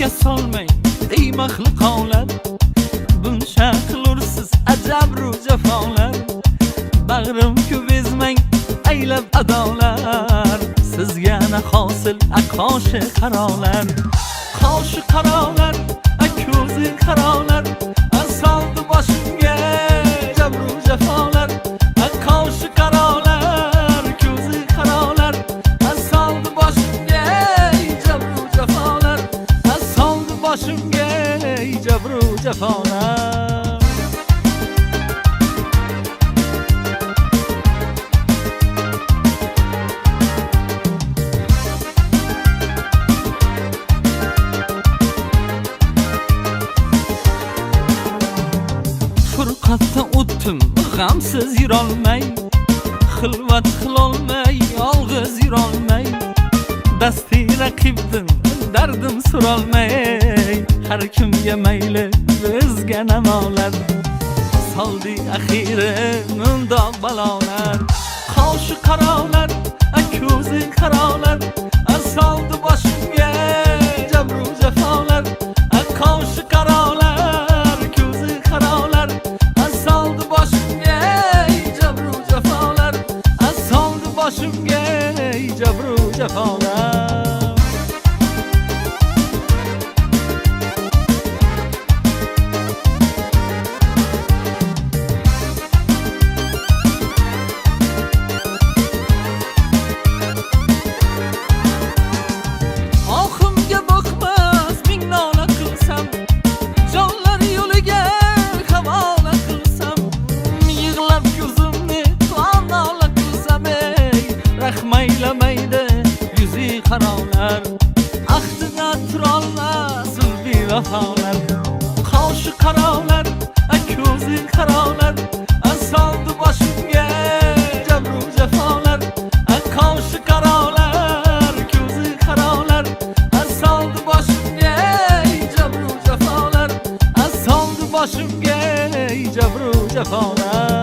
chetga solmang ey maxluqolar, buncha qilursiz ajabru jafolar. Bag'rim-ku bezmang aylab adolar, sizga na hosil aqoshi qarolar. Qoshi qarolar, ko'zi qarolar, soldi boshimga jabru jafolar. Qoshi qarolar, ko'zi qarolar, soldi boshimga jabru jafolar. Soldi boshimga jabru jafolar. Furqatda o'tdim g'amsiz yurolmay, xilvat qilolmay, yolg'iz yurolmay. Dasti raqibdim dardim surolmay, har kimga mayli bizga namolar. Soldi axiri mundoq balolar. Qoshi qarolar, ko'zi qarolar, soldi boshimga jabru jafolar. Qoshi qarolar, ko'zi qarolar, soldi boshimga jabru jafolar. Soldi boshimga jabru jafolar. Maylamaydi yuzi qarolar, ahdida turolmas bevafolar. Qoshi qarolar, ko'zi qarolar, soldi boshimga jabru jafolar. Qoshi qarolar, ko'zi qarolar, soldi boshimga jabru jafolar. Soldi boshimga jabru jafolar.